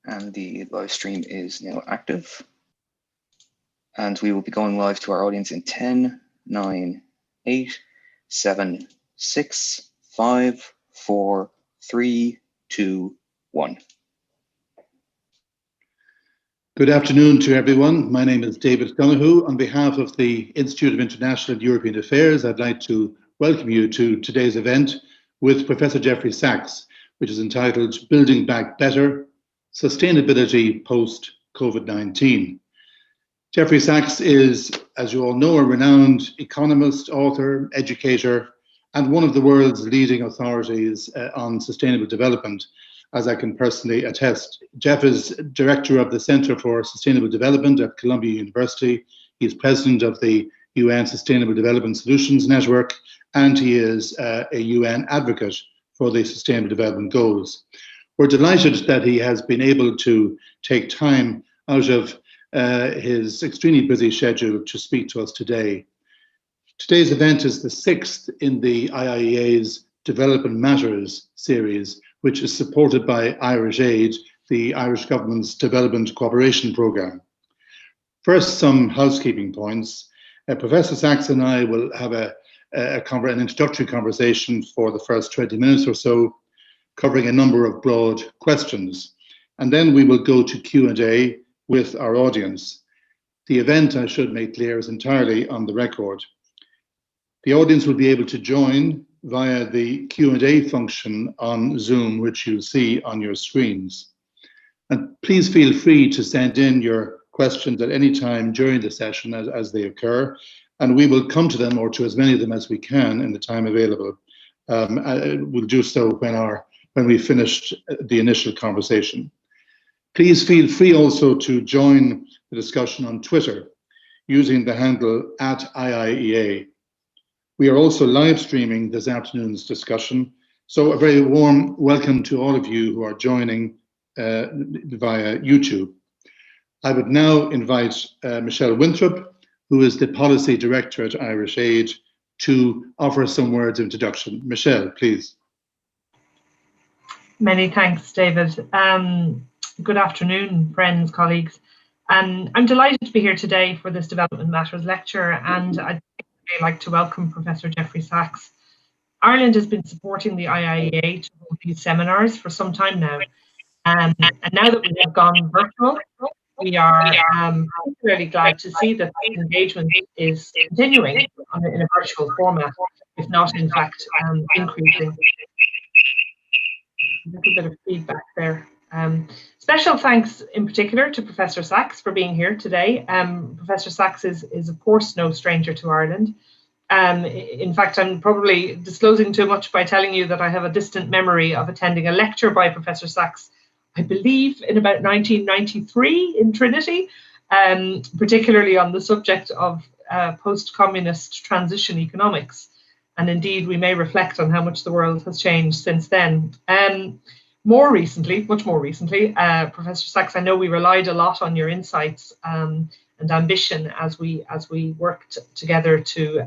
And the live stream is now active. And we will be going live to our audience in 10, 9, 8, 7, 6, 5, 4, 3, 2, 1. Good afternoon to everyone. My name is David Donoghue. On behalf of the Institute of International and European Affairs, I'd like to welcome you to today's event with Professor Jeffrey Sachs, which is entitled Building Back Better, Sustainability Post-COVID-19. Jeffrey Sachs is, as you all know, a renowned economist, author, educator, and one of the world's leading authorities on sustainable development, as I can personally attest. Jeff is director of the Center for Sustainable Development at Columbia University. He is president of the UN Sustainable Development Solutions Network, and he is a UN advocate for the Sustainable Development Goals. We're delighted that he has been able to take time out of his extremely busy schedule to speak to us today. Today's event is the 6th in the IIEA's Development Matters series, which is supported by Irish Aid, the Irish government's development cooperation programme. First, some housekeeping points. Professor Sachs and I will have an introductory conversation for the first 20 minutes or so, covering a number of broad questions. And then we will go to Q&A with our audience. The event, I should make clear, is entirely on the record. The audience will be able to join via the Q&A function on Zoom, which you'll see on your screens. And please feel free to send in your questions at any time during the session as they occur, and we will come to them, or to as many of them as we can in the time available. We'll do so when we've finished the initial conversation. Please feel free also to join the discussion on Twitter using the handle @IIEA. We are also live streaming this afternoon's discussion, so a very warm welcome to all of you who are joining via YouTube. I would now invite Michelle Winthrop, who is the Policy Director at Irish Aid, to offer some words of introduction. Michelle, please. Many thanks, David. Good afternoon, friends, colleagues. I'm delighted to be here today for this Development Matters lecture, and I'd like to welcome Professor Jeffrey Sachs. Ireland has been supporting the IIEA to hold these seminars for some time now. And now that we have gone virtual, we are particularly glad to see that the engagement is continuing in a virtual format, if not, in fact, increasing. A little bit of feedback there. Special thanks in particular to Professor Sachs for being here today. Professor Sachs is of course no stranger to Ireland. In fact, I'm probably disclosing too much by telling you that I have a distant memory of attending a lecture by Professor Sachs, I believe in about 1993 in Trinity, particularly on the subject of post-communist transition economics. And indeed, we may reflect on how much the world has changed since then. More recently, much more recently, Professor Sachs, I know we relied a lot on your insights and ambition as we worked together to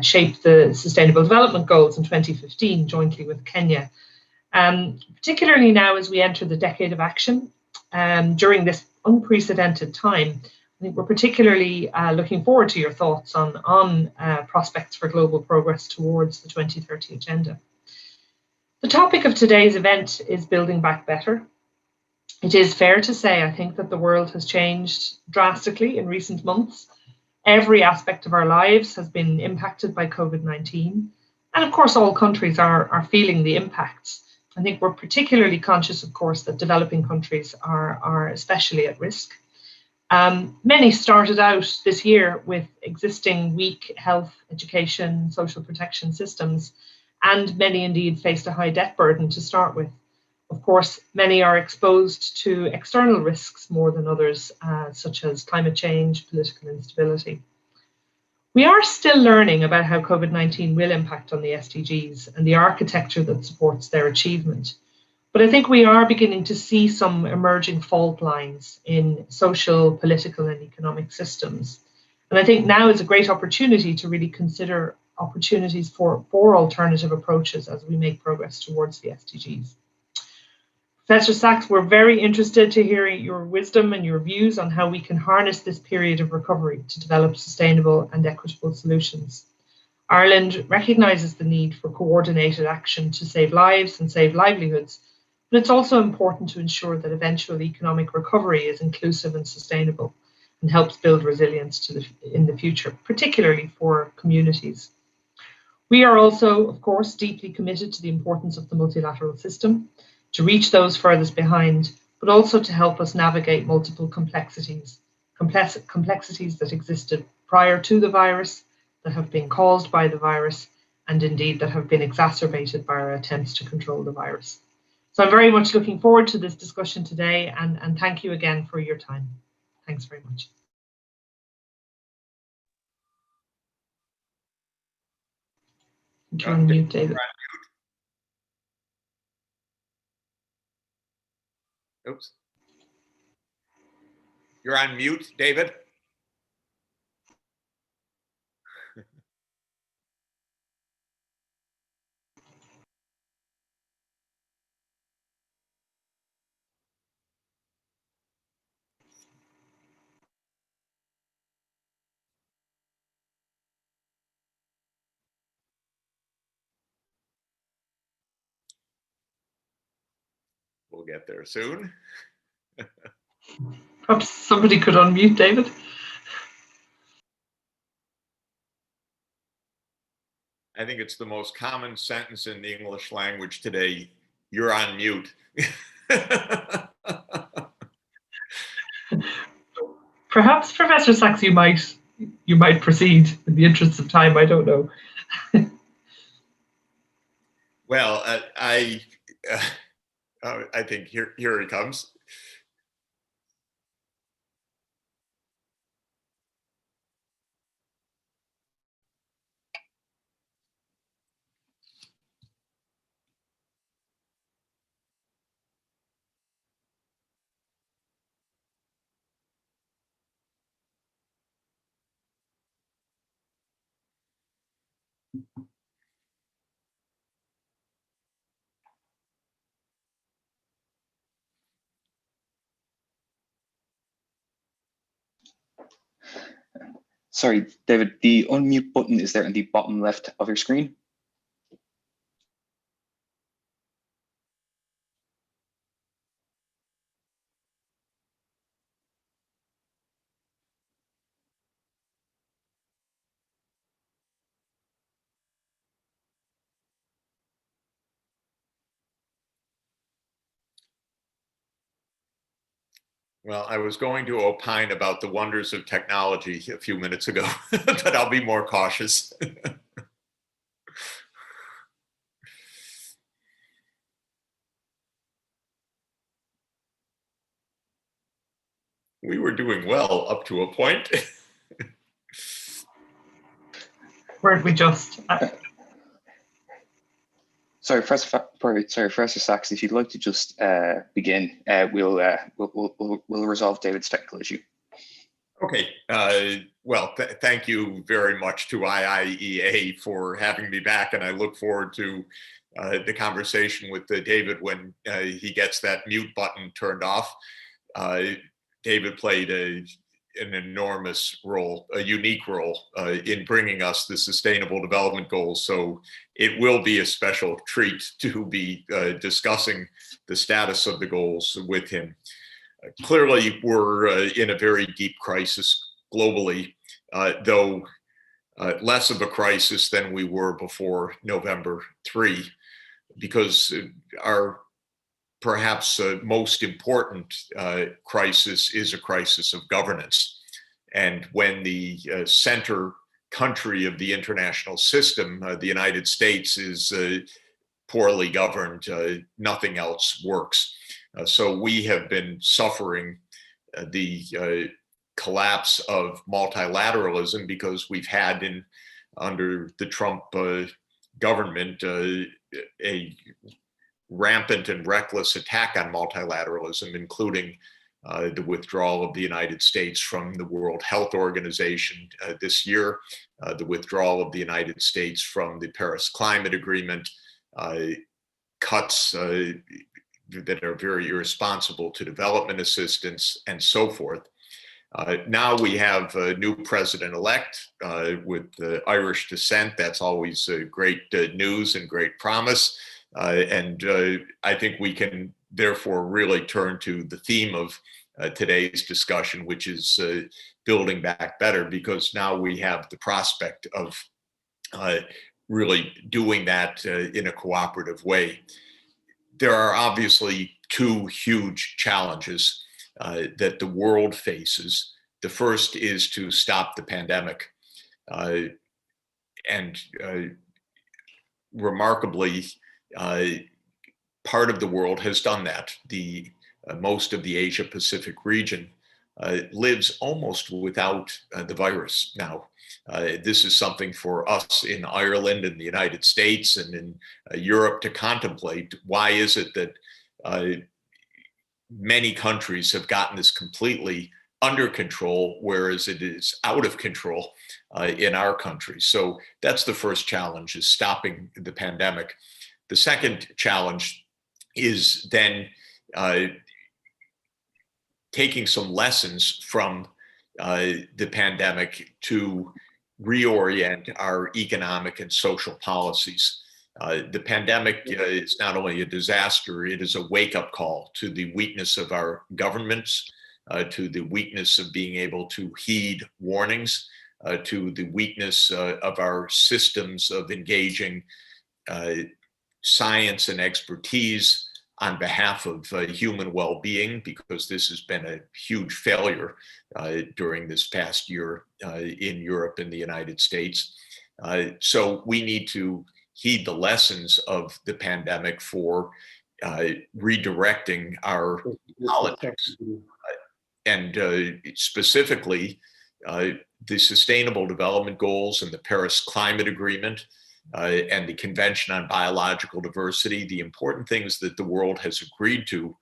shape the Sustainable Development Goals in 2015 jointly with Kenya. Particularly now as we enter the decade of action, during this unprecedented time, I think we're particularly looking forward to your thoughts on prospects for global progress towards the 2030 agenda. The topic of today's event is Building Back Better. It is fair to say, I think, that the world has changed drastically in recent months. Every aspect of our lives has been impacted by COVID-19. And of course, all countries are feeling the impacts. I think we're particularly conscious, of course, that developing countries are especially at risk. Many started out this year with existing weak health, education, social protection systems, and many indeed faced a high debt burden to start with. Of course, many are exposed to external risks more than others, such as climate change, political instability. We are still learning about how COVID-19 will impact on the SDGs and the architecture that supports their achievement. But I think we are beginning to see some emerging fault lines in social, political, and economic systems. And I think now is a great opportunity to really consider opportunities for alternative approaches as we make progress towards the SDGs. Professor Sachs, we're very interested to hear your wisdom and your views on how we can harness this period of recovery to develop sustainable and equitable solutions. Ireland recognises the need for coordinated action to save lives and save livelihoods, but it's also important to ensure that eventual economic recovery is inclusive and sustainable and helps build resilience in the future, particularly for communities. We are also, of course, deeply committed to the importance of the multilateral system to reach those furthest behind, but also to help us navigate multiple complexities that existed prior to the virus, that have been caused by the virus, and indeed that have been exacerbated by our attempts to control the virus. So I'm very much looking forward to this discussion today, and thank you again for your time. Thanks very much. You're on mute, David. Oops. You're on mute, David. We'll get there soon. Perhaps somebody could unmute David. I think it's the most common sentence in the English language today. You're on mute. Perhaps, Professor Sachs, you might proceed in the interest of time. I don't know. Well, I think here he comes. Sorry, David, the unmute button is there in the bottom left of your screen. Well, I was going to opine about the wonders of technology a few minutes ago, but I'll be more cautious. We were doing well up to a point. Weren't we just? Sorry, Professor Sachs, if you'd like to just begin, we'll resolve David's technical issue. Okay. Well, thank you very much to IIEA for having me back, and I look forward to the conversation with David when he gets that mute button turned off. David played an enormous role, a unique role in bringing us the Sustainable Development Goals. So it will be a special treat to be discussing the status of the goals with him. Clearly, we're in a very deep crisis globally, though less of a crisis than we were before November 3, because our perhaps most important crisis is a crisis of governance. And when the center country of the international system, the United States, is poorly governed, nothing else works. So we have been suffering the collapse of multilateralism because we've had under the Trump government a rampant and reckless attack on multilateralism, including the withdrawal of the United States from the World Health Organization this year, the withdrawal of the United States from the Paris Climate Agreement, cuts that are very irresponsible to development assistance and so forth. Now we have a new president-elect with Irish descent. That's always great news and great promise. And I think we can therefore really turn to the theme of today's discussion, which is building back better, because now we have the prospect of really doing that in a cooperative way. There are obviously two huge challenges that the world faces. The first is to stop the pandemic. And remarkably, part of the world has done that. Most of the Asia Pacific region lives almost without the virus now. This is something for us in Ireland and the United States and in Europe to contemplate. Why is it that many countries have gotten this completely under control, whereas it is out of control in our country? So that's the first challenge, is stopping the pandemic. The second challenge is then taking some lessons from the pandemic to reorient our economic and social policies. The pandemic is not only a disaster, it is a wake-up call to the weakness of our governments, to the weakness of being able to heed warnings, to the weakness of our systems of engaging science and expertise on behalf of human well-being, because this has been a huge failure during this past year in Europe and the United States. So we need to heed the lessons of the pandemic for redirecting our politics. And specifically, the Sustainable Development Goals and the Paris Climate Agreement and the Convention on Biological Diversity, the important things that the world has agreed to,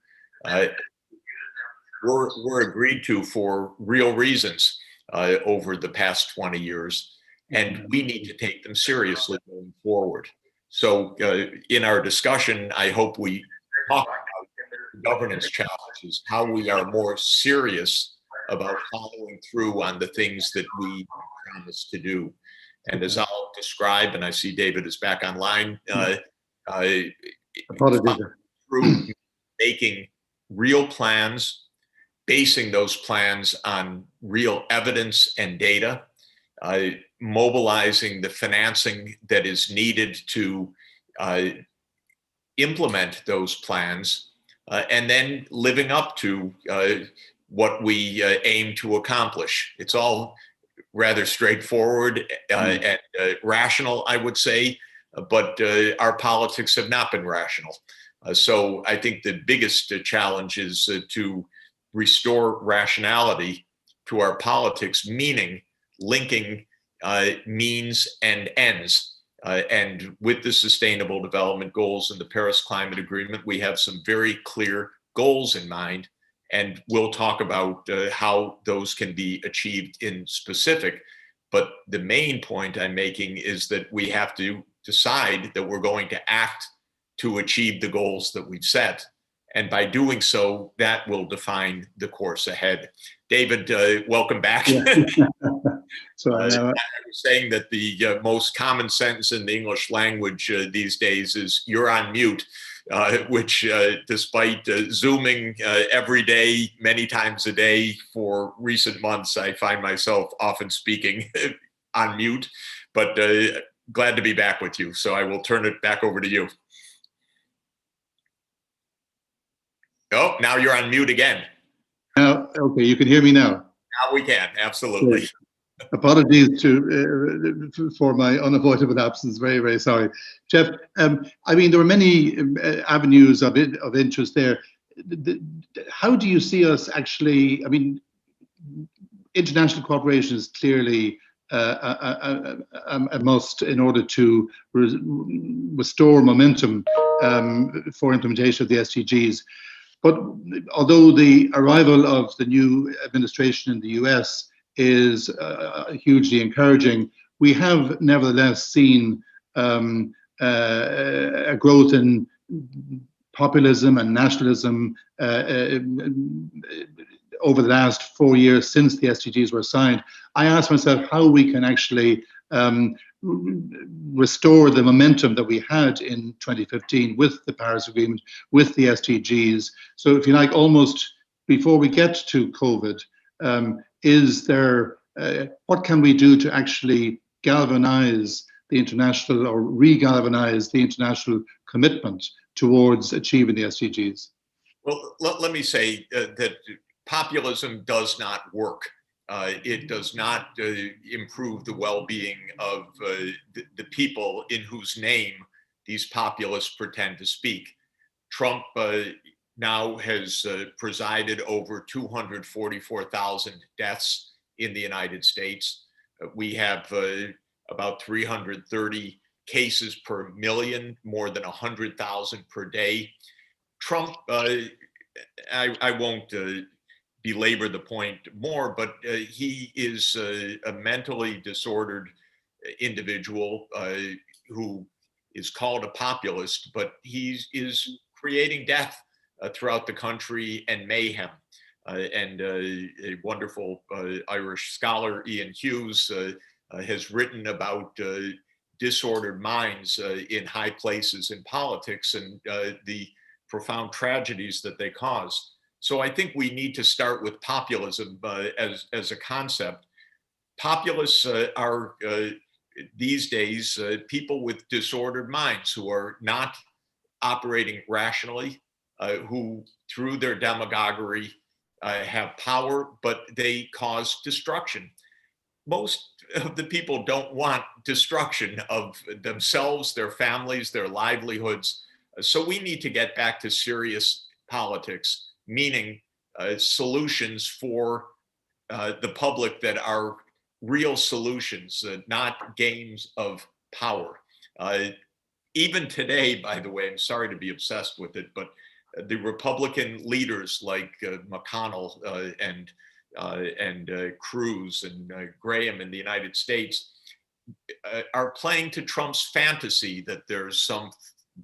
were agreed to for real reasons over the past 20 years, and we need to take them seriously going forward. So in our discussion, I hope we talk about governance challenges, how we are more serious about following through on the things that we promise to do. And as I'll describe, and I see David is back online, through making real plans, basing those plans on real evidence and data, mobilizing the financing that is needed to implement those plans, and then living up to what we aim to accomplish. It's all rather straightforward and rational, I would say, but our politics have not been rational. So I think the biggest challenge is to restore rationality to our politics, meaning linking means and ends. And with the Sustainable Development Goals and the Paris Climate Agreement, we have some very clear goals in mind. And we'll talk about how those can be achieved in specific. But the main point I'm making is that we have to decide that we're going to act to achieve the goals that we've set. And by doing so, that will define the course ahead. David, welcome back. Yeah. So I was saying that the most common sentence in the English language these days is "you're on mute," which despite Zooming every day, many times a day for recent months, I find myself often speaking on mute, but glad to be back with you. So I will turn it back over to you. Oh, now you're on mute again. Okay, you can hear me now. Now we can, absolutely. Great. Apologies for my unavoidable absence. Very, very sorry, Jeff. I mean, there were many avenues of interest there. How do you see us actually? I mean, international cooperation is clearly a must in order to restore momentum for implementation of the SDGs. But although the arrival of the new administration in the US is hugely encouraging, we have nevertheless seen a growth in populism and nationalism over the last 4 years since the SDGs were signed, I ask myself how we can actually restore the momentum that we had in 2015 with the Paris Agreement, with the SDGs. So if you like, almost before we get to COVID, is there, what can we do to actually galvanize the international, or re-galvanize the international commitment towards achieving the SDGs? Well, let me say that populism does not work. It does not improve the well-being of the people in whose name these populists pretend to speak. Trump now has presided over 244,000 deaths in the United States. We have about 330 cases per million, more than 100,000 per day. Trump, I won't belabor the point more, but he is a mentally disordered individual who is called a populist, but he is creating death throughout the country and mayhem. And a wonderful Irish scholar, Ian Hughes, has written about disordered minds in high places in politics and the profound tragedies that they cause. So I think we need to start with populism as a concept. Populists are these days people with disordered minds who are not operating rationally, who through their demagoguery have power, but they cause destruction. Most of the people don't want destruction of themselves, their families, their livelihoods. So we need to get back to serious politics, meaning solutions for the public that are real solutions, not games of power. Even today, by the way, I'm sorry to be obsessed with it, but the Republican leaders like McConnell and Cruz and Graham in the United States are playing to Trump's fantasy that there's some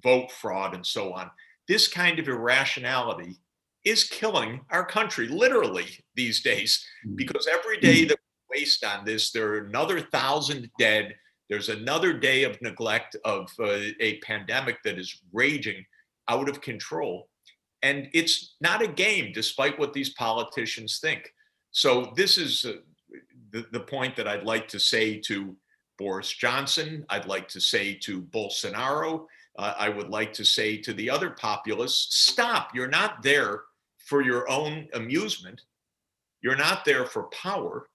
vote fraud and so on. This kind of irrationality is killing our country, literally, these days, because every day that we waste on this, there are another 1,000 dead. There's another day of neglect of a pandemic that is raging out of control. And it's not a game, despite what these politicians think. So this is the point that I'd like to say to Boris Johnson. I'd like to say to Bolsonaro. I would like to say to the other populists, stop. You're not there for your own amusement. You're not there for power.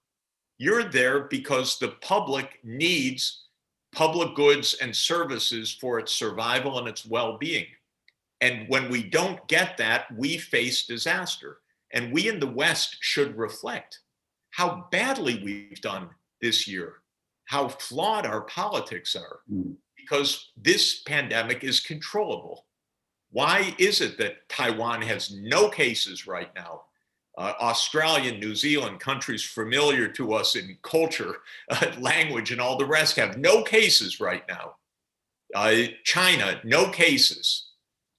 You're there because the public needs public goods and services for its survival and its well-being. And when we don't get that, we face disaster. And we in the West should reflect how badly we've done this year, how flawed our politics are, because this pandemic is controllable. Why is it that Taiwan has no cases right now? Australia, New Zealand, countries familiar to us in culture, language, and all the rest have no cases right now. China, no cases.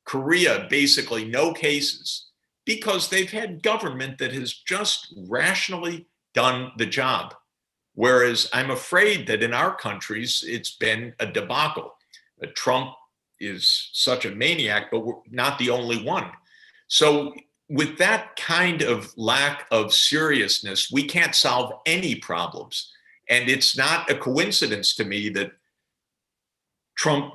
Korea, basically no cases, because they've had government that has just rationally done the job. Whereas I'm afraid that in our countries, it's been a debacle. Trump is such a maniac, but we're not the only one. So with that kind of lack of seriousness, we can't solve any problems. And it's not a coincidence to me that Trump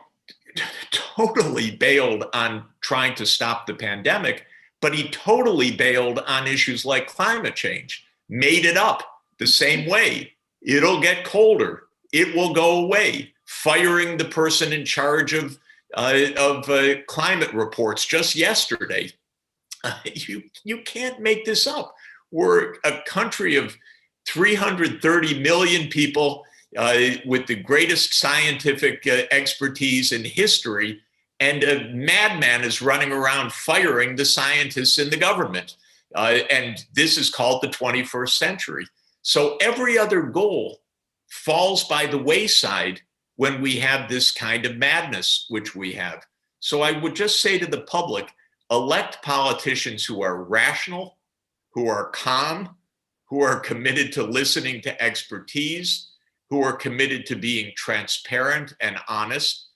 totally bailed on trying to stop the pandemic, but he totally bailed on issues like climate change, made it up the same way. It'll get colder. It will go away. Firing the person in charge of climate reports just yesterday. You can't make this up. We're a country of 330 million people with the greatest scientific expertise in history, and a madman is running around firing the scientists in the government. And this is called the 21st century. So every other goal falls by the wayside when we have this kind of madness, which we have. So I would just say to the public, elect politicians who are rational, who are calm, who are committed to listening to expertise, who are committed to being transparent and honest,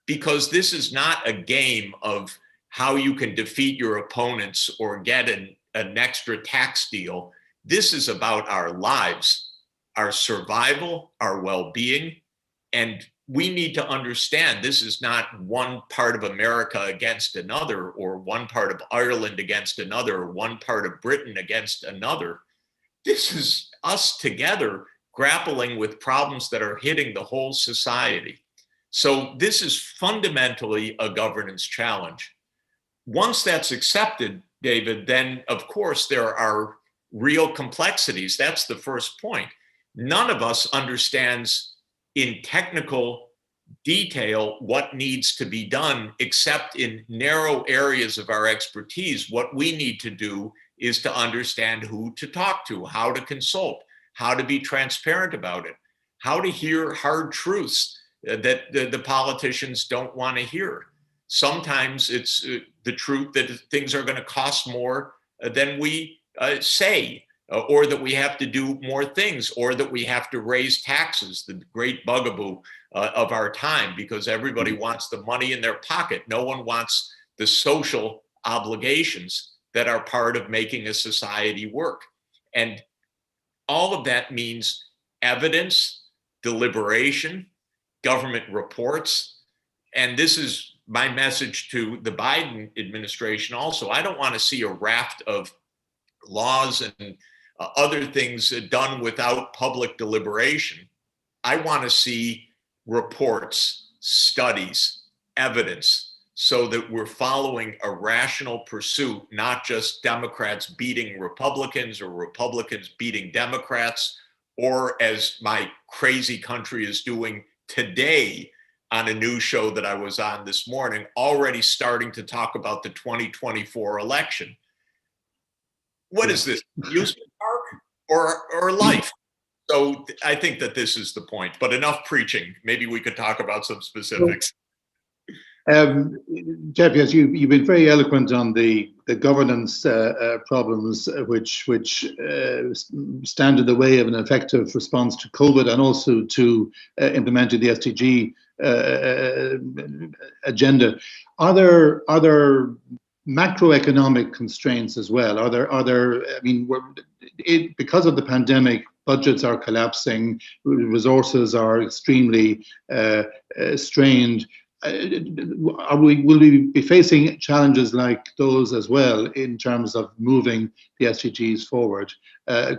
because this is not a game of how you can defeat your opponents or get an extra tax deal. This is about our lives, our survival, our well-being, and we need to understand this is not one part of America against another, or one part of Ireland against another, or one part of Britain against another. This is us together grappling with problems that are hitting the whole society. So this is fundamentally a governance challenge. Once that's accepted, David, then of course there are real complexities. That's the first point. None of us understands in technical detail what needs to be done, except in narrow areas of our expertise. What we need to do is to understand who to talk to, how to consult, how to be transparent about it, how to hear hard truths that the politicians don't want to hear. Sometimes it's the truth that things are going to cost more than we say, or that we have to do more things, or that we have to raise taxes, the great bugaboo of our time, because everybody wants the money in their pocket. No one wants the social obligations that are part of making a society work. And all of that means evidence, deliberation, government reports. And this is my message to the Biden administration also. I don't want to see a raft of laws and other things done without public deliberation. I want to see reports, studies, evidence, so that we're following a rational pursuit, not just Democrats beating Republicans or Republicans beating Democrats, or as my crazy country is doing today on a news show that I was on this morning, already starting to talk about the 2024 election. What is this, amusement park or life? So I think that this is the point, but enough preaching. Maybe we could talk about some specifics. Jeff, yes, you've been very eloquent on the governance problems which stand in the way of an effective response to COVID, and also to implementing the SDG agenda. Are there macroeconomic constraints as well? Are there? I mean, because of the pandemic, budgets are collapsing, resources are extremely strained. Will we be facing challenges like those as well in terms of moving the SDGs forward?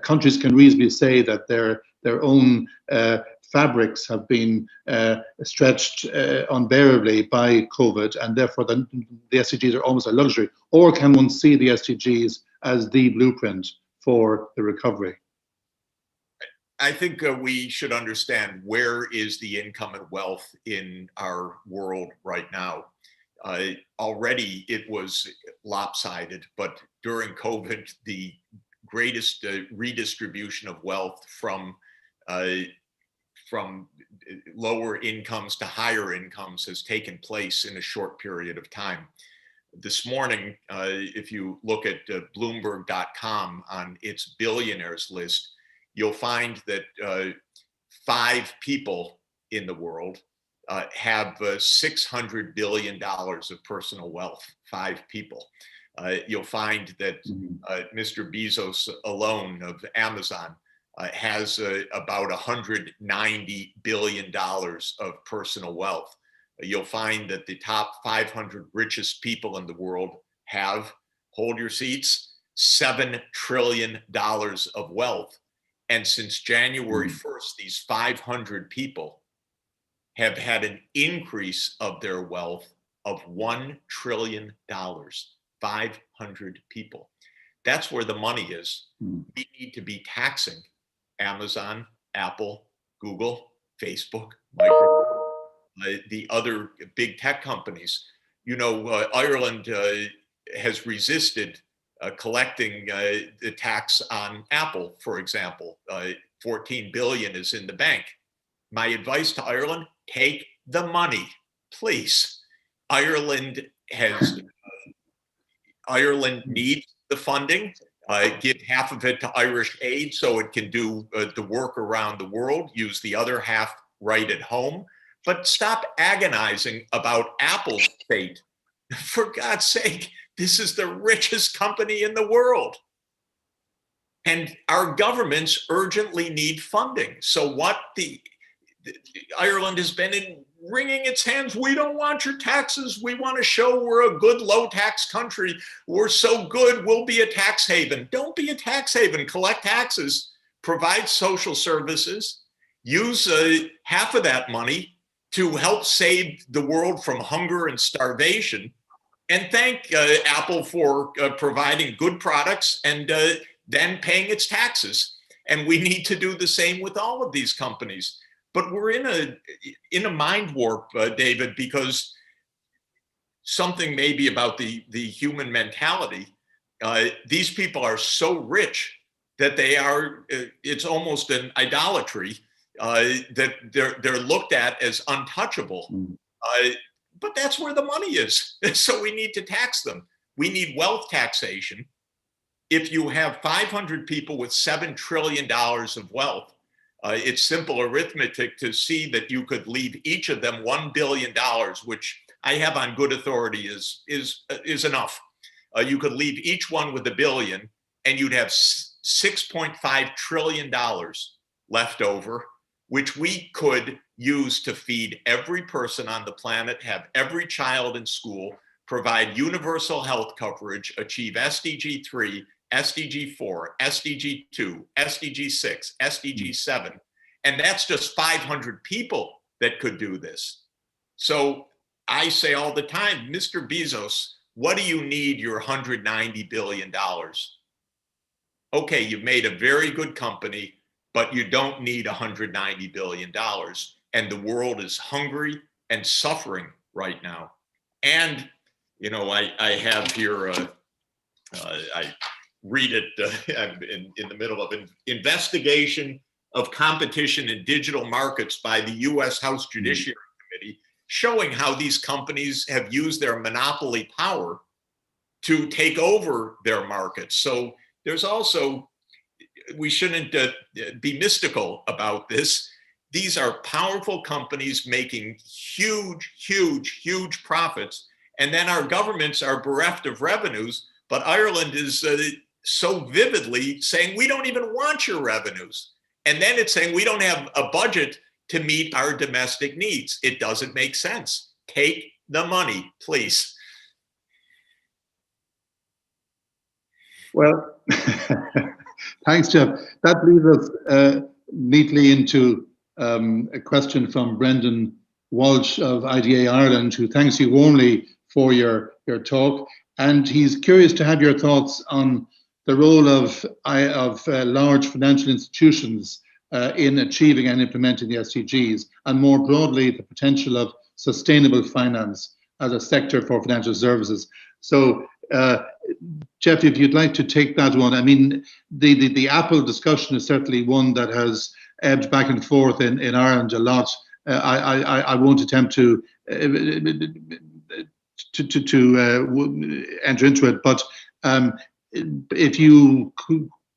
Countries can reasonably say that their own fabrics have been stretched unbearably by COVID, and therefore the SDGs are almost a luxury. Or can one see the SDGs as the blueprint for the recovery? I think we should understand where is the income and wealth in our world right now. Already it was lopsided, but during COVID, the greatest redistribution of wealth from lower incomes to higher incomes has taken place in a short period of time. This morning, if you look at Bloomberg.com on its billionaires list, you'll find that 5 people in the world have $600 billion of personal wealth. 5 people. You'll find that Mr. Bezos alone of Amazon has about $190 billion of personal wealth. You'll find that the top 500 richest people in the world have, hold your seats, $7 trillion of wealth. And since January 1st, these 500 people have had an increase of their wealth of $1 trillion. 500 people. That's where the money is. We need to be taxing Amazon, Apple, Google, Facebook, Microsoft, the other big tech companies. You know, Ireland has resisted collecting the tax on Apple, for example. 14 billion is in the bank. My advice to Ireland, take the money, please. Ireland has Ireland needs the funding. Give half of it to Irish Aid so it can do the work around the world, use the other half right at home. But stop agonizing about Apple's fate. For God's sake, this is the richest company in the world. And our governments urgently need funding. So what Ireland has been wringing its hands. We don't want your taxes. We want to show we're a good low tax country. We're so good, we'll be a tax haven. Don't be a tax haven. Collect taxes, provide social services, use half of that money to help save the world from hunger and starvation. And thank Apple for providing good products and then paying its taxes. And we need to do the same with all of these companies. But we're in a mind warp, David, because something maybe about the human mentality. These people are so rich that they are. It's almost an idolatry that they're looked at as untouchable. But that's where the money is. So we need to tax them. We need wealth taxation. If you have 500 people with $7 trillion of wealth, it's simple arithmetic to see that you could leave each of them $1 billion, which I have on good authority is enough. You could leave each one with $1 billion, and you'd have $6.5 trillion left over, which we could use to feed every person on the planet, have every child in school, provide universal health coverage, achieve SDG 3, SDG 4, SDG 2, SDG 6, SDG 7. And that's just 500 people that could do this. So I say all the time, Mr. Bezos, what do you need your $190 billion? Okay, you've made a very good company, but you don't need $190 billion. And the world is hungry and suffering right now. And, you know, I have here, I read it in the middle of an investigation of competition in digital markets by the US House Judiciary Committee, showing how these companies have used their monopoly power to take over their markets. So there's also, we shouldn't be mystical about this. These are powerful companies making huge, huge, huge profits. And then our governments are bereft of revenues, but Ireland is so vividly saying, we don't even want your revenues. And then it's saying, we don't have a budget to meet our domestic needs. It doesn't make sense. Take the money, please. Well, thanks, Jeff. That leads us neatly into a question from Brendan Walsh of IDA Ireland, who thanks you warmly for your talk. And he's curious to have your thoughts on the role of large financial institutions in achieving and implementing the SDGs, and more broadly, the potential of sustainable finance as a sector for financial services. So, Jeff, if you'd like to take that one. I mean, the Apple discussion is certainly one that has ebbed back and forth in Ireland a lot. I won't attempt to enter into it, but if you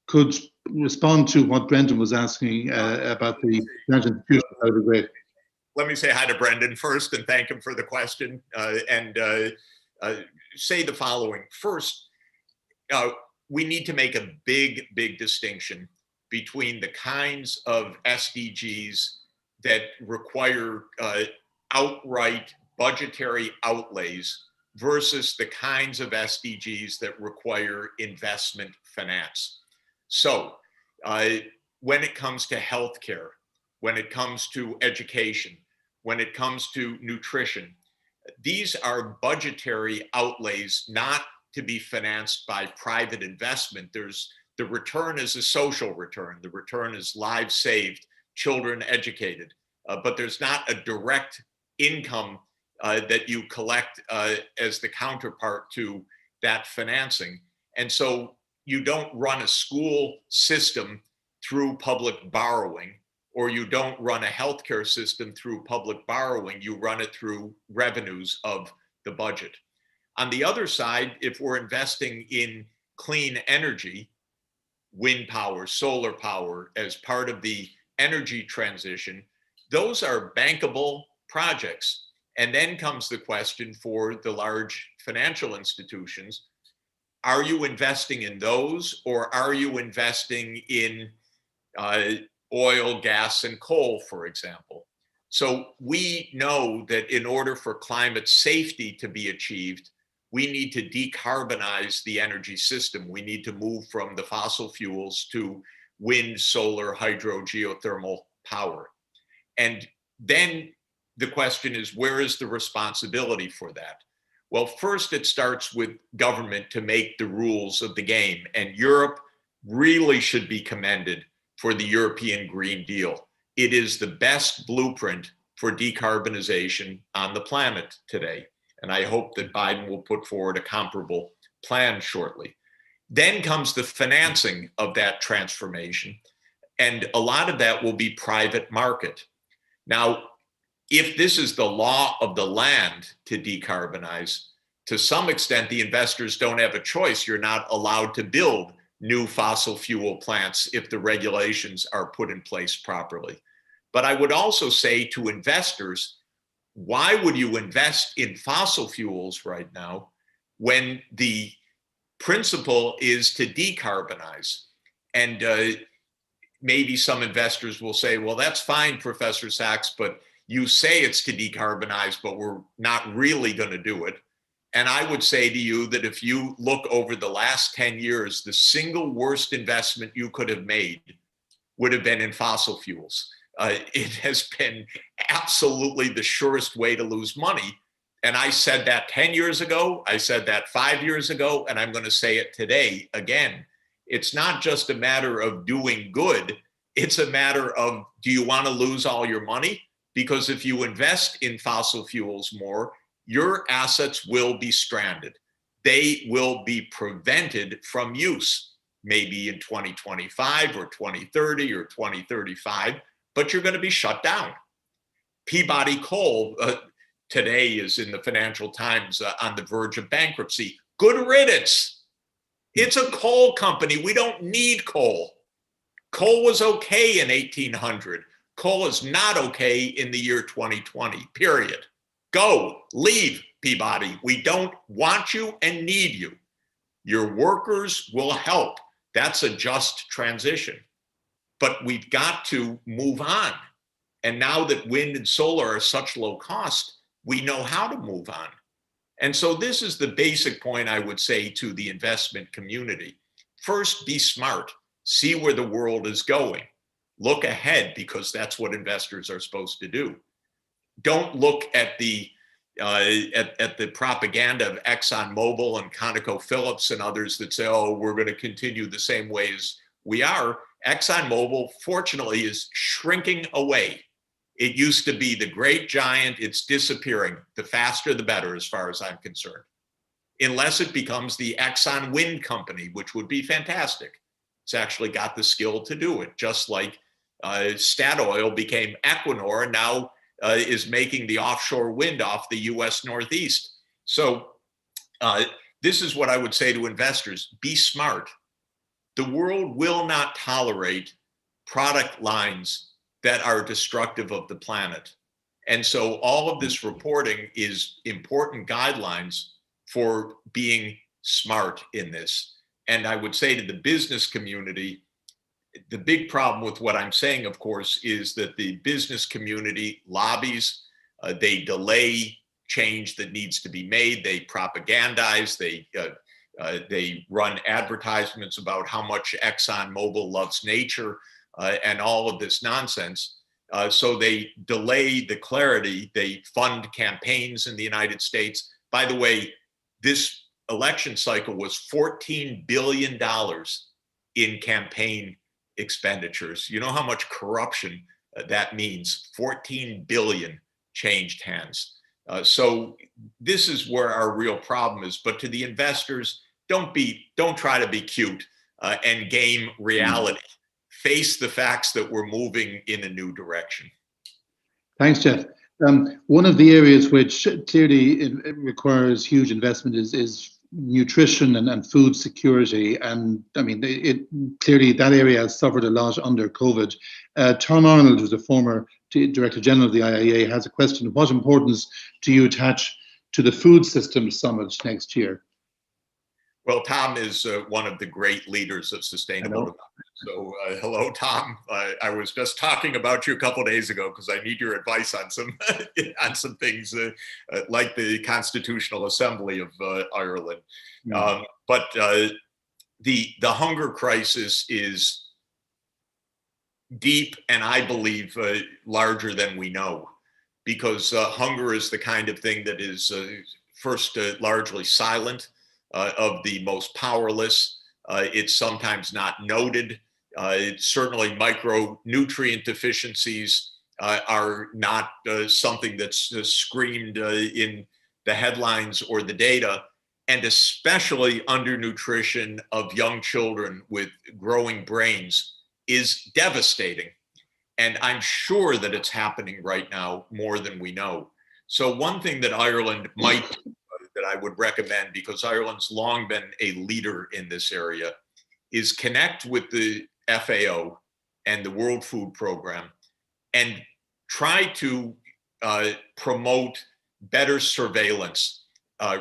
could respond to what Brendan was asking about the financial institutions, that would be great. Let me say hi to Brendan first and thank him for the question, and say the following. First, we need to make a big distinction between the kinds of SDGs that require outright budgetary outlays versus the kinds of SDGs that require investment finance. So when it comes to healthcare, when it comes to education, when it comes to nutrition, these are budgetary outlays not to be financed by private investment. The return is a social return. The return is lives saved, children educated, but there's not a direct income that you collect as the counterpart to that financing. And so you don't run a school system through public borrowing, or you don't run a healthcare system through public borrowing. You run it through revenues of the budget. On the other side, if we're investing in clean energy, wind power, solar power, as part of the energy transition, those are bankable projects. And then comes the question for the large financial institutions: are you investing in those, or are you investing in oil, gas, and coal, for example? So we know that in order for climate safety to be achieved, we need to decarbonize the energy system. We need to move from the fossil fuels to wind, solar, hydro, geothermal power. And then the question is, where is the responsibility for that? Well, first it starts with government to make the rules of the game. And Europe really should be commended for the European Green Deal. It is the best blueprint for decarbonization on the planet today. And I hope that Biden will put forward a comparable plan shortly. Then comes the financing of that transformation. And a lot of that will be private market. Now, if this is the law of the land to decarbonize, to some extent, the investors don't have a choice. You're not allowed to build new fossil fuel plants if the regulations are put in place properly. But I would also say to investors, why would you invest in fossil fuels right now when the principle is to decarbonize? And maybe some investors will say, well, that's fine, Professor Sachs, but you say it's to decarbonize, but we're not really going to do it. And I would say to you that if you look over the last 10 years, the single worst investment you could have made would have been in fossil fuels. It has been absolutely the surest way to lose money. And I said that 10 years ago, I said that 5 years ago, and I'm going to say it today again. It's not just a matter of doing good. It's a matter of, do you want to lose all your money? Because if you invest in fossil fuels more, your assets will be stranded. They will be prevented from use, maybe in 2025 or 2030 or 2035, but you're going to be shut down. Peabody Coal today is in the Financial Times on the verge of bankruptcy. Good riddance. It's a coal company. We don't need coal. Coal was okay in 1800. Coal is not okay in the year 2020, period. Go, leave, Peabody. We don't want you and need you. Your workers will help. That's a just transition. But we've got to move on. And now that wind and solar are such low cost, we know how to move on. And so this is the basic point I would say to the investment community. First, be smart. See where the world is going. Look ahead, because that's what investors are supposed to do. Don't look at the propaganda of ExxonMobil and ConocoPhillips and others that say, oh, we're going to continue the same way as we are. ExxonMobil, fortunately, is shrinking away. It used to be the great giant. It's disappearing. The faster, the better, as far as I'm concerned. Unless it becomes the Exxon Wind Company, which would be fantastic. It's actually got the skill to do it, just like Statoil became Equinor and now is making the offshore wind off the US Northeast. So this is what I would say to investors: be smart. The world will not tolerate product lines that are destructive of the planet. And so all of this reporting is important guidelines for being smart in this. And I would say to the business community, the big problem with what I'm saying, of course, is that the business community lobbies, they delay change that needs to be made, they propagandize, they run advertisements about how much ExxonMobil loves nature and all of this nonsense. So they delay the clarity, they fund campaigns in the United States. By the way, this election cycle was $14 billion in campaign expenditures. You know how much corruption that means? 14 billion changed hands. So this is where our real problem is. But to the investors, don't try to be cute and game reality. Face the facts that we're moving in a new direction. Thanks, Jeff. One of the areas which clearly it requires huge investment is nutrition and food security. And I mean, clearly that area has suffered a lot under COVID. Tom Arnold, who's a former Director General of the IIEA, has a question. What importance do you attach to the Food Systems Summit next year? Well, Tom is one of the great leaders of sustainable development. So hello, Tom. I was just talking about you a couple of days ago because I need your advice on some on some things like the Constitutional Assembly of Ireland. But the hunger crisis is deep and I believe larger than we know, because hunger is the kind of thing that is first largely silent. Of the most powerless. It's sometimes not noted. Certainly micronutrient deficiencies are not something that's screamed in the headlines or the data, and especially undernutrition of young children with growing brains is devastating. And I'm sure that it's happening right now more than we know. So one thing that Ireland might that I would recommend, because Ireland's long been a leader in this area, is connect with the FAO and the World Food Program and try to promote better surveillance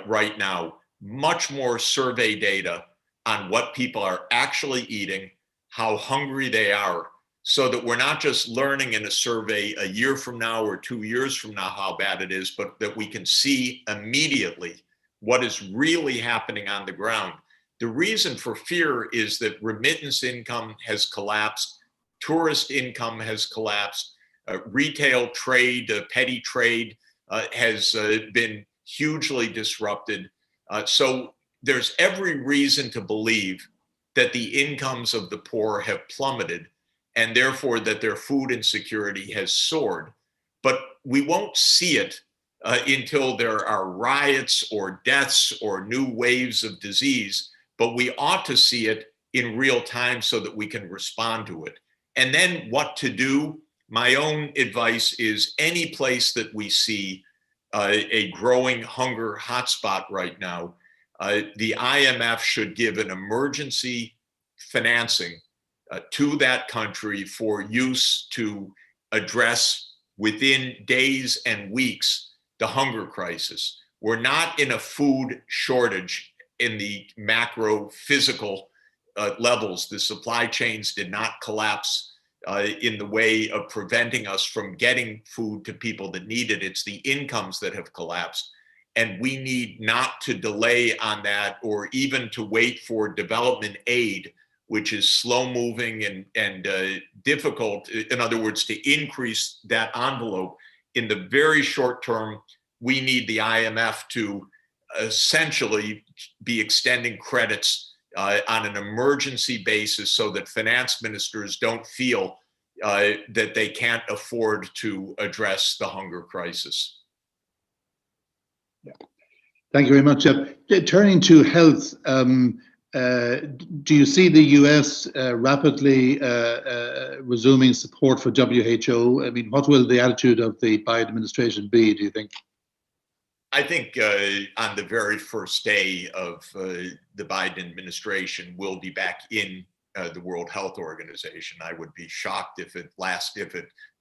right now, much more survey data on what people are actually eating, how hungry they are, so that we're not just learning in a survey a year from now or 2 years from now how bad it is, but that we can see immediately what is really happening on the ground. The reason for fear is that remittance income has collapsed, tourist income has collapsed, retail trade, petty trade has been hugely disrupted. So there's every reason to believe that the incomes of the poor have plummeted, and therefore that their food insecurity has soared. But we won't see it until there are riots or deaths or new waves of disease, but we ought to see it in real time so that we can respond to it. And then what to do? My own advice is any place that we see a growing hunger hotspot right now, the IMF should give an emergency financing to that country for use to address within days and weeks the hunger crisis. We're not in a food shortage in the macro physical levels. The supply chains did not collapse in the way of preventing us from getting food to people that need it. It's the incomes that have collapsed. And we need not to delay on that or even to wait for development aid, which is slow moving and difficult. In other words, to increase that envelope in the very short term, we need the IMF to essentially be extending credits on an emergency basis so that finance ministers don't feel that they can't afford to address the hunger crisis. Yeah. Thank you very much. Turning to health, do you see the US rapidly resuming support for WHO? I mean, what will the attitude of the Biden administration be, do you think? I think on the very first day of the Biden administration, we'll be back in the World Health Organization. I would be shocked if it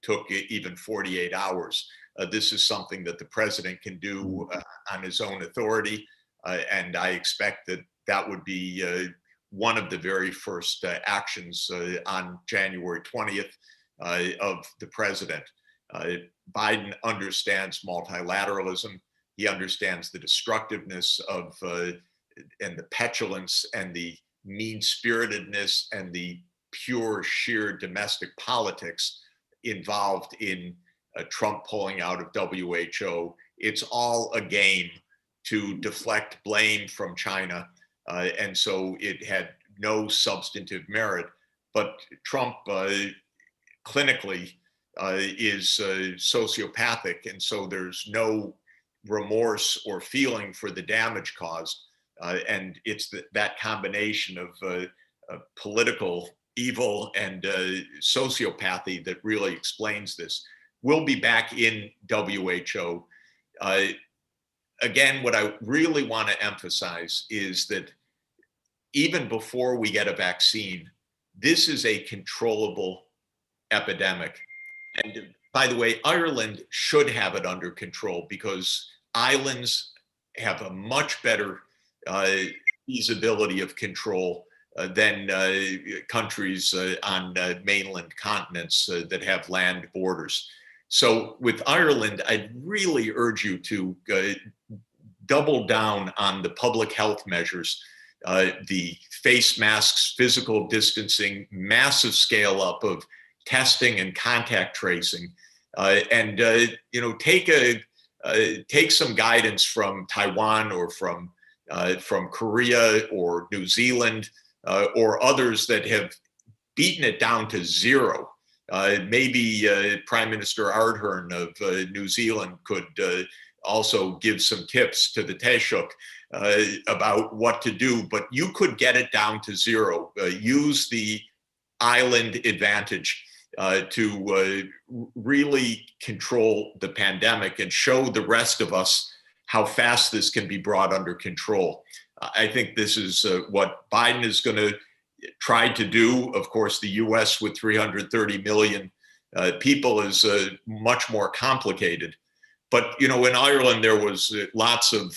took even 48 hours. This is something that the president can do on his own authority. And I expect that that would be one of the very first actions on January 20th of the president. Biden understands multilateralism. He understands the destructiveness of and the petulance and the mean-spiritedness and the pure, sheer domestic politics involved in Trump pulling out of WHO. It's all a game to deflect blame from China. And so it had no substantive merit. But Trump clinically is sociopathic. And so there's no remorse or feeling for the damage caused. And it's that combination of political evil and sociopathy that really explains this. will be back in WHO. Again, what I really want to emphasize is that even before we get a vaccine, this is a controllable epidemic. And by the way, Ireland should have it under control because islands have a much better feasibility of control than countries on mainland continents that have land borders. So with Ireland, I'd really urge you to double down on the public health measures, the face masks, physical distancing, massive scale up of testing and contact tracing, and take some guidance from Taiwan or from Korea or New Zealand or others that have beaten it down to zero. Maybe Prime Minister Ardern of New Zealand could also give some tips to the Taoiseach about what to do, but you could get it down to zero. Use the island advantage to really control the pandemic and show the rest of us how fast this can be brought under control. I think this is what Biden is going to try to do. Of course, the US with 330 million people is much more complicated. But, in Ireland, there was lots of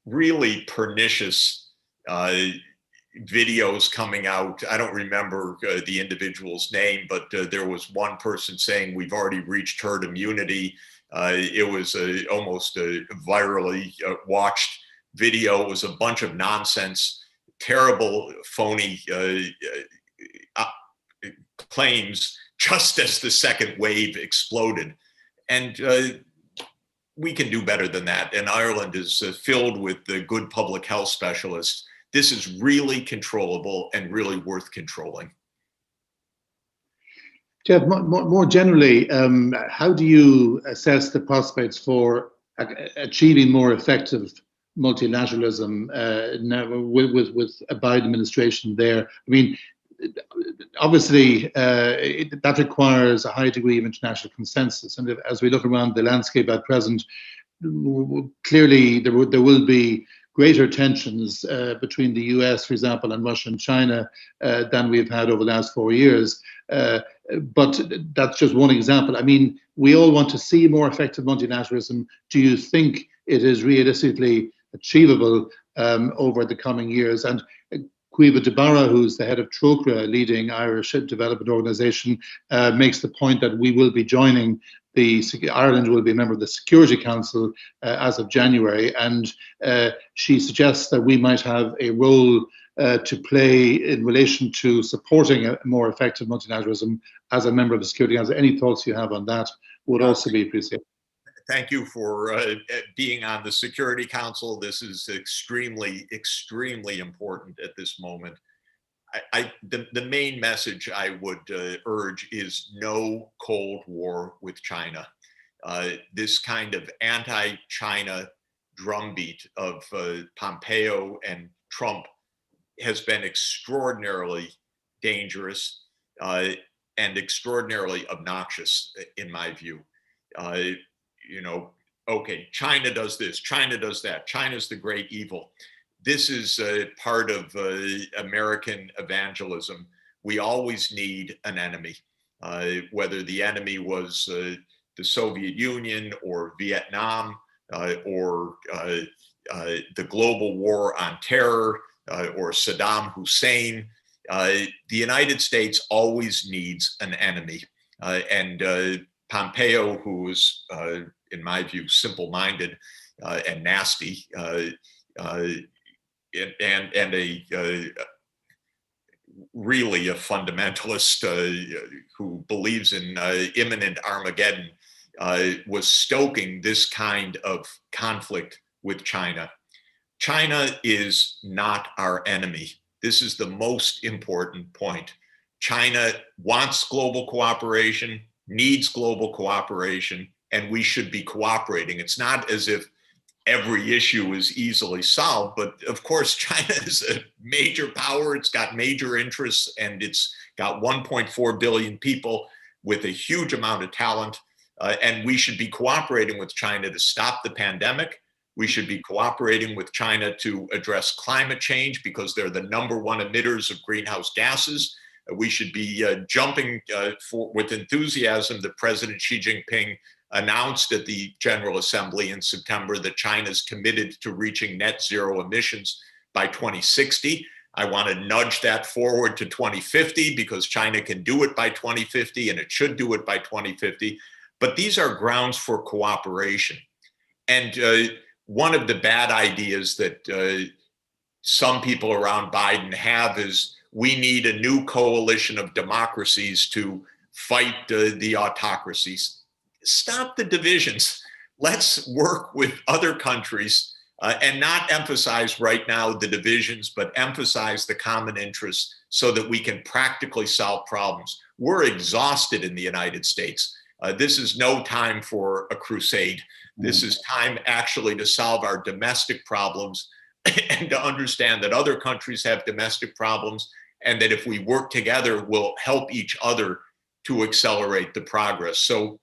really pernicious videos coming out. I don't remember the individual's name, but there was one person saying we've already reached herd immunity. It was almost a virally watched video. It was a bunch of nonsense, terrible, phony claims just as the second wave exploded. And we can do better than that. And Ireland is filled with good public health specialists. This is really controllable and really worth controlling. Jeff, more generally, how do you assess the prospects for achieving more effective multilateralism now with a Biden administration there? I mean, obviously, that requires a high degree of international consensus. And as we look around the landscape at present, clearly there will be greater tensions between the US, for example, and Russia and China than we've had over the last 4 years. But that's just one example. I mean, we all want to see more effective multilateralism. Do you think it is realistically achievable over the coming years? And Caoimhe de Barra, who's the head of Trócaire, leading Irish development organisation, makes the point that we will be joining Ireland will be a member of the Security Council as of January, and she suggests that we might have a role to play in relation to supporting a more effective multilateralism as a member of the Security Council. Any thoughts you have on that would also be appreciated. Thank you for being on the Security Council. This is extremely, extremely important at this moment. The main message I would urge is no Cold War with China. This kind of anti-China drumbeat of Pompeo and Trump has been extraordinarily dangerous and extraordinarily obnoxious, in my view. Okay, China does this, China does that, China's the great evil. This is part of American evangelism. We always need an enemy, whether the enemy was the Soviet Union or Vietnam or the global war on terror or Saddam Hussein. The United States always needs an enemy. And Pompeo, who is, in my view, simple-minded and nasty, and really a fundamentalist who believes in imminent Armageddon, was stoking this kind of conflict with China. China is not our enemy. This is the most important point. China wants global cooperation, needs global cooperation, and we should be cooperating. It's not as if every issue is easily solved, but of course, China is a major power. It's got major interests, and it's got 1.4 billion people. with a huge amount of talent, and we should be cooperating with China to stop the pandemic. We should be cooperating with China to address climate change because they're the #1 emitters of greenhouse gases. We should be jumping with enthusiasm that President Xi Jinping announced at the General Assembly in September that China's committed to reaching net zero emissions by 2060. I want to nudge that forward to 2050 because China can do it by 2050 and it should do it by 2050. But these are grounds for cooperation. And one of the bad ideas that some people around Biden have is we need a new coalition of democracies to fight the autocracies. Stop the divisions. Let's work with other countries and not emphasize right now the divisions, but emphasize the common interests so that we can practically solve problems. We're exhausted in the United States. This is no time for a crusade. This is time actually to solve our domestic problems and to understand that other countries have domestic problems and that if we work together, we'll help each other to accelerate the progress. So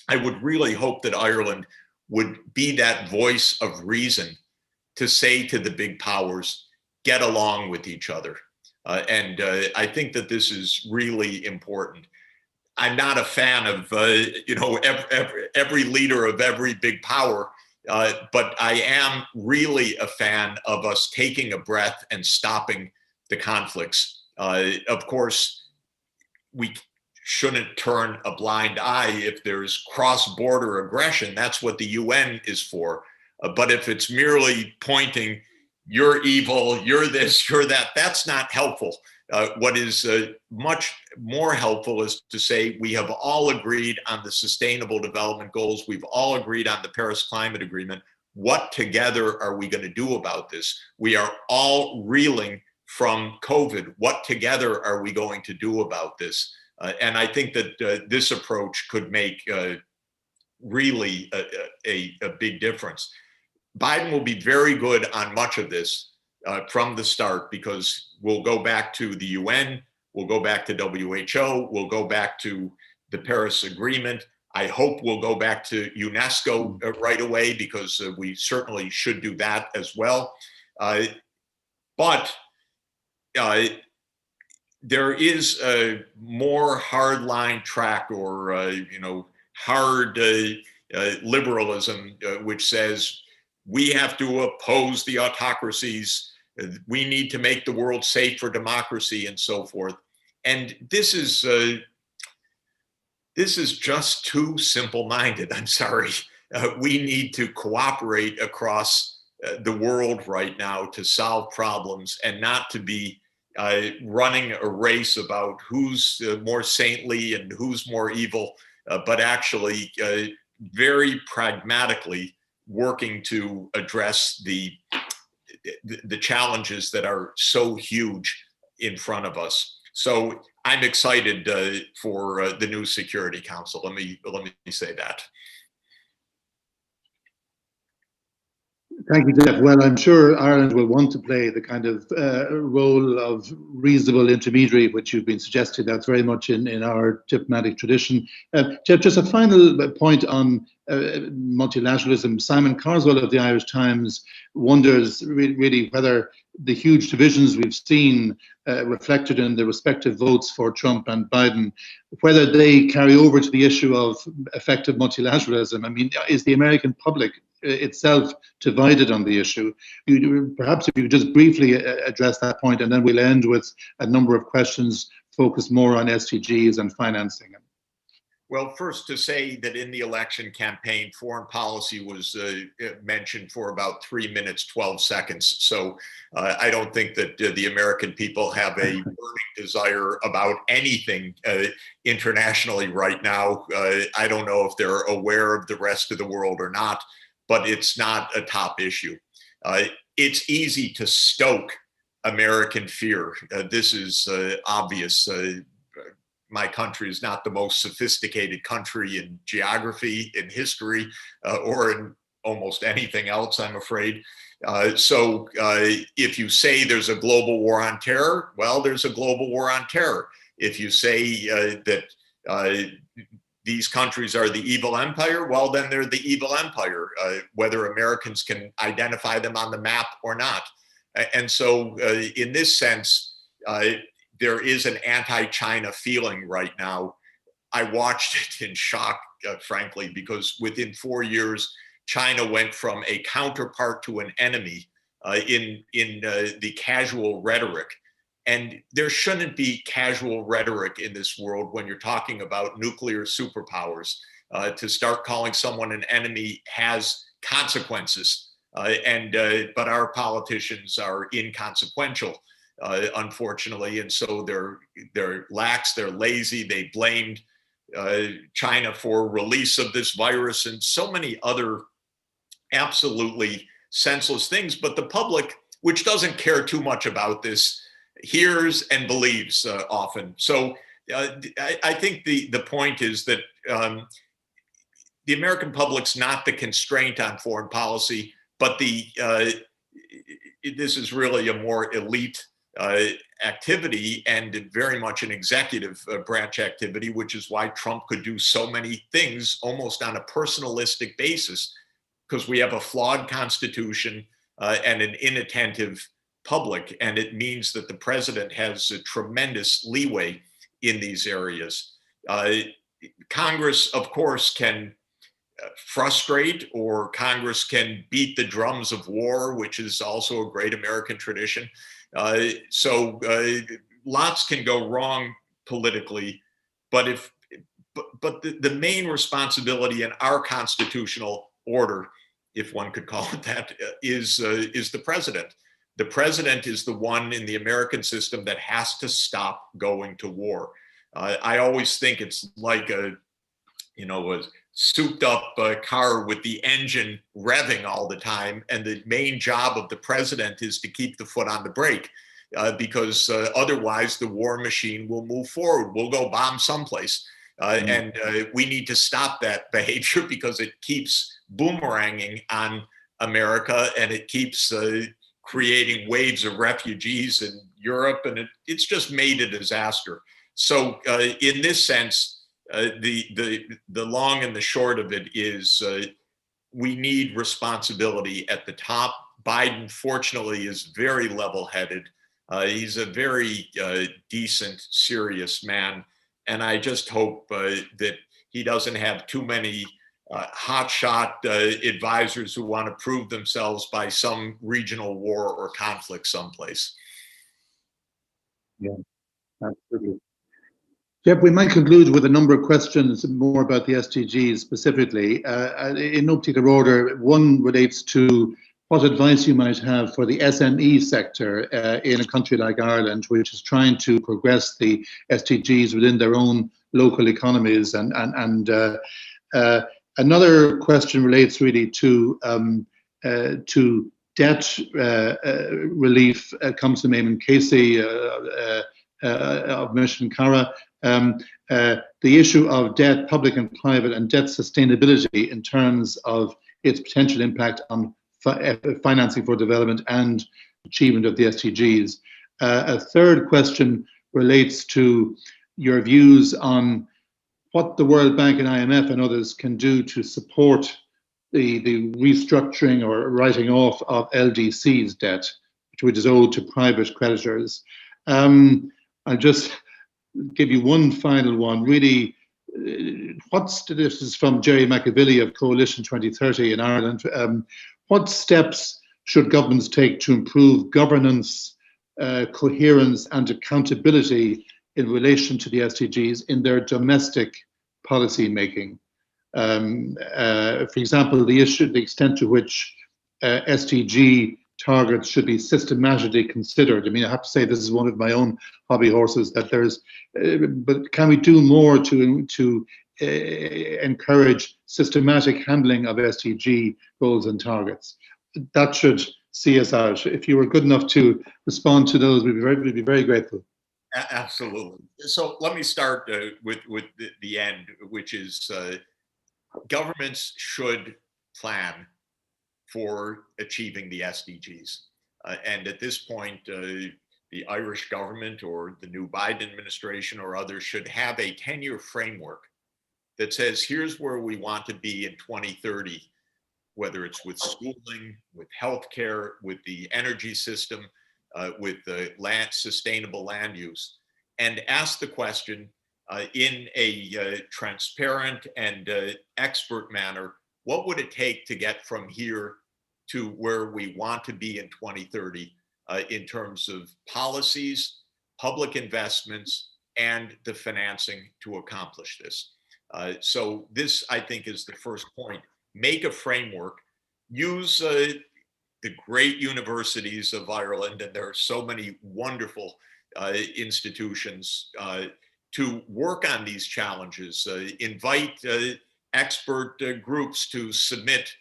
I would really hope that Ireland would be that voice of reason to say to the big powers, get along with each other. And I think that this is really important. I'm not a fan of every leader of every big power, but I am really a fan of us taking a breath and stopping the conflicts. Of course, we shouldn't turn a blind eye if there's cross-border aggression. That's what the UN is for. But if it's merely pointing, you're evil, you're this, you're that, that's not helpful. What is much more helpful is to say we have all agreed on the Sustainable Development Goals. We've all agreed on the Paris Climate Agreement. What together are we going to do about this? We are all reeling from COVID. What together are we going to do about this? And I think that this approach could make really a big difference. Biden will be very good on much of this from the start because we'll go back to the UN, we'll go back to WHO, we'll go back to the Paris Agreement. I hope we'll go back to UNESCO right away because we certainly should do that as well. But there is a more hardline track or hard liberalism which says we have to oppose the autocracies, we need to make the world safe for democracy and so forth. And this is just too simple-minded. I'm sorry. We need to cooperate across the world right now to solve problems and not to be running a race about who's more saintly and who's more evil, but actually very pragmatically working to address the challenges that are so huge in front of us. So I'm excited for the new Security Council. Let me say that. Thank you, Jeff. Well, I'm sure Ireland will want to play the kind of role of reasonable intermediary, which you've been suggesting. That's very much in our diplomatic tradition. Jeff, just a final point on multilateralism. Simon Carswell of the Irish Times wonders really whether the huge divisions we've seen reflected in the respective votes for Trump and Biden, whether they carry over to the issue of effective multilateralism. I mean, is the American public itself divided on the issue? Perhaps if you could just briefly address that point, and then we'll end with a number of questions focused more on SDGs and financing. Well, first to say that in the election campaign, foreign policy was mentioned for about 3 minutes, 12 seconds. So I don't think that the American people have a burning desire about anything internationally right now. I don't know if they're aware of the rest of the world or not, but it's not a top issue. It's easy to stoke American fear. This is obvious. My country is not the most sophisticated country in geography, in history, or in almost anything else, I'm afraid. So if you say there's a global war on terror, well, there's a global war on terror. If you say that these countries are the evil empire, well, then they're the evil empire, whether Americans can identify them on the map or not. And so in this sense, there is an anti-China feeling right now. I watched it in shock, frankly, because within 4 years, China went from a counterpart to an enemy in the casual rhetoric. And there shouldn't be casual rhetoric in this world when you're talking about nuclear superpowers. To start calling someone an enemy has consequences. But our politicians are inconsequential, unfortunately. And so they're lax, they're lazy. They blamed China for release of this virus and so many other absolutely senseless things. But the public, which doesn't care too much about this, hears and believes often. So I think the point is that the American public's not the constraint on foreign policy, but this is really a more elite activity and very much an executive branch activity, which is why Trump could do so many things almost on a personalistic basis, because we have a flawed constitution and an inattentive public, and it means that the president has a tremendous leeway in these areas. Congress, of course, can frustrate, or Congress can beat the drums of war, which is also a great American tradition. So lots can go wrong politically, but the main responsibility in our constitutional order, if one could call it that, is the president. The president is the one in the American system that has to stop going to war. I always think it's like a souped up car with the engine revving all the time. And the main job of the president is to keep the foot on the brake because otherwise the war machine will move forward. We'll go bomb someplace. And we need to stop that behavior because it keeps boomeranging on America, and it keeps creating waves of refugees in Europe, and it's just made a disaster. So in this sense, the long and the short of it is we need responsibility at the top. Biden, fortunately, is very level-headed. He's a very decent, serious man. And I just hope that he doesn't have too many hotshot advisors who want to prove themselves by some regional war or conflict someplace. Yeah, absolutely. Jeff, we might conclude with a number of questions more about the SDGs specifically. In no particular order, one relates to what advice you might have for the SME sector in a country like Ireland, which is trying to progress the SDGs within their own local economies. And another question relates really to debt relief. Comes to Eamon Casey of Mission Cara. The issue of debt, public and private, and debt sustainability in terms of its potential impact on financing for development and achievement of the SDGs. A third question relates to your views on what the World Bank and IMF and others can do to support the restructuring or writing off of LDC's debt, which is owed to private creditors. I'll just give you one final one. Really, this is from Jerry McAvilly of Coalition 2030 in Ireland. What steps should governments take to improve governance, coherence, and accountability in relation to the SDGs in their domestic policy making? For example, the extent to which SDG targets should be systematically considered. I mean, I have to say this is one of my own hobby horses. But can we do more to encourage systematic handling of SDG goals and targets? That should see us out. If you were good enough to respond to those, we'd be very grateful. Absolutely. So let me start with the end, which is governments should plan for achieving the SDGs. And at this point, the Irish government or the new Biden administration or others should have a 10-year framework that says, here's where we want to be in 2030, whether it's with schooling, with healthcare, with the energy system, with the sustainable land use, and ask the question in a transparent and expert manner, what would it take to get from here to where we want to be in 2030 in terms of policies, public investments, and the financing to accomplish this. So this, I think, is the first point. Make a framework, use the great universities of Ireland, and there are so many wonderful institutions to work on these challenges. Invite expert groups to submit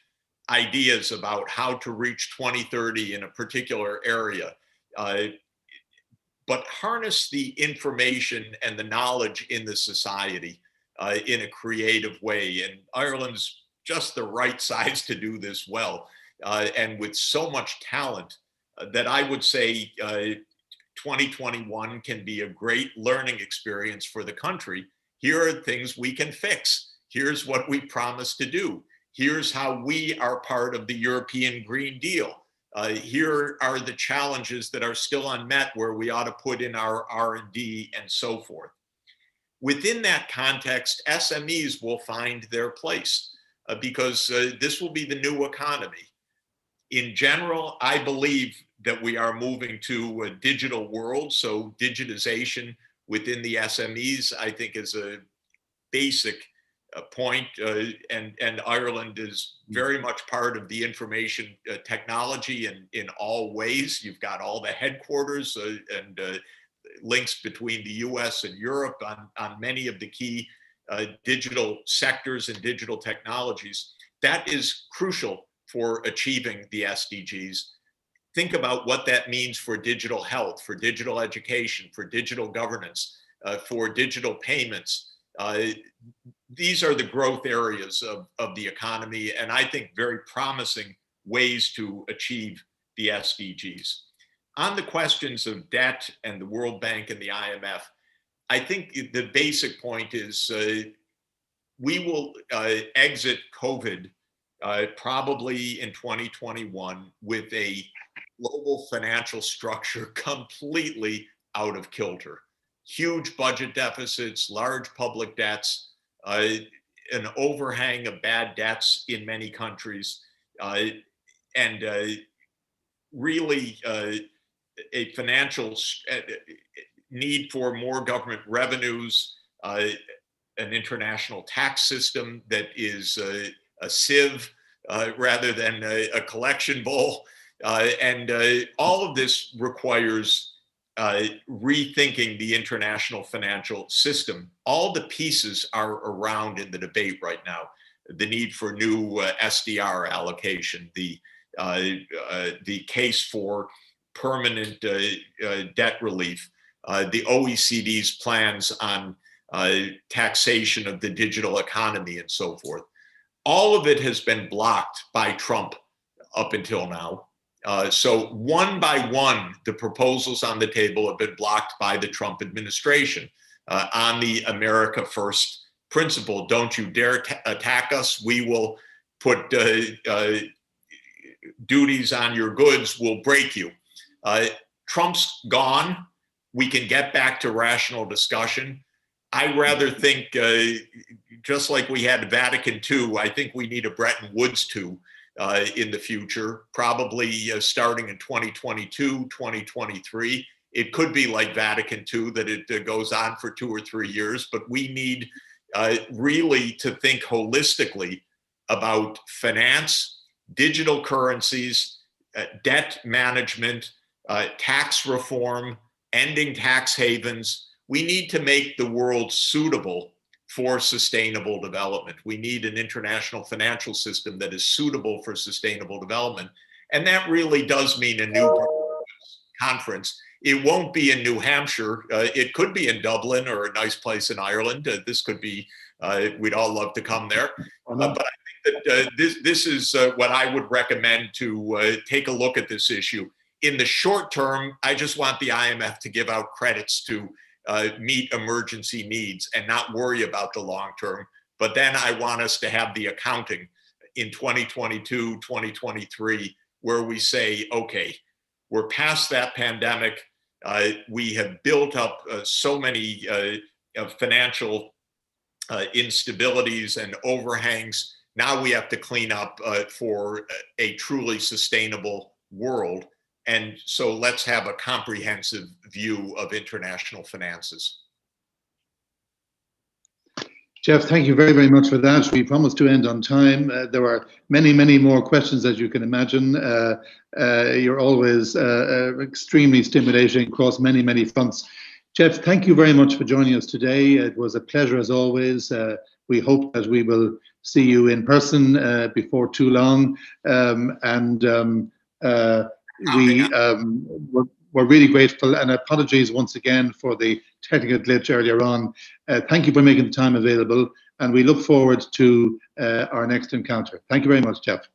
ideas about how to reach 2030 in a particular area. But harness the information and the knowledge in the society in a creative way. And Ireland's just the right size to do this well. And with so much talent that I would say 2021 can be a great learning experience for the country. Here are things we can fix. Here's what we promised to do. Here's how we are part of the European Green Deal. Here are the challenges that are still unmet where we ought to put in our R&D and so forth. Within that context, SMEs will find their place because this will be the new economy. In general, I believe that we are moving to a digital world. So digitization within the SMEs, I think, is a basic point. And Ireland is very much part of the information technology in all ways. You've got all the headquarters and links between the US and Europe on many of the key digital sectors and digital technologies. That is crucial for achieving the SDGs. Think about what that means for digital health, for digital education, for digital governance, for digital payments. These are the growth areas of the economy, and I think very promising ways to achieve the SDGs. On the questions of debt and the World Bank and the IMF, I think the basic point is we will exit COVID probably in 2021 with a global financial structure completely out of kilter. Huge budget deficits, large public debts, an overhang of bad debts in many countries, and really a financial need for more government revenues, an international tax system that is a sieve rather than a collection bowl. And all of this requires rethinking the international financial system. All the pieces are around in the debate right now. The need for new SDR allocation, the case for permanent debt relief, the OECD's plans on taxation of the digital economy and so forth. All of it has been blocked by Trump up until now. So one by one, the proposals on the table have been blocked by the Trump administration on the America First principle. Don't you dare attack us. We will put duties on your goods. We'll break you. Trump's gone. We can get back to rational discussion. I rather think, just like we had Vatican II, I think we need a Bretton Woods II in the future, probably starting in 2022, 2023. It could be like Vatican II, that it goes on for 2 or 3 years, but we need really to think holistically about finance, digital currencies, debt management, tax reform, ending tax havens. We need to make the world suitable for sustainable development. We need an international financial system that is suitable for sustainable development. And that really does mean a new conference. It won't be in New Hampshire. It could be in Dublin or a nice place in Ireland. This could be, we'd all love to come there. But I think that this is what I would recommend to take a look at this issue. In the short term, I just want the IMF to give out credits to meet emergency needs and not worry about the long term. But then I want us to have the accounting in 2022, 2023, where we say, okay, we're past that pandemic. We have built up so many financial instabilities and overhangs. Now we have to clean up for a truly sustainable world. And so let's have a comprehensive view of international finances. Jeff, thank you very, very much for that. We promised to end on time. There are many, many more questions, as you can imagine. You're always extremely stimulating across many, many fronts. Jeff, thank you very much for joining us today. It was a pleasure as always. We hope that we will see you in person before too long. We're really grateful, and apologies once again for the technical glitch earlier on. Thank you for making the time available, and we look forward to our next encounter. Thank you very much, Jeff.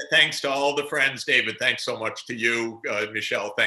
Thanks to all the friends, David. Thanks so much to you, Michelle. Thanks.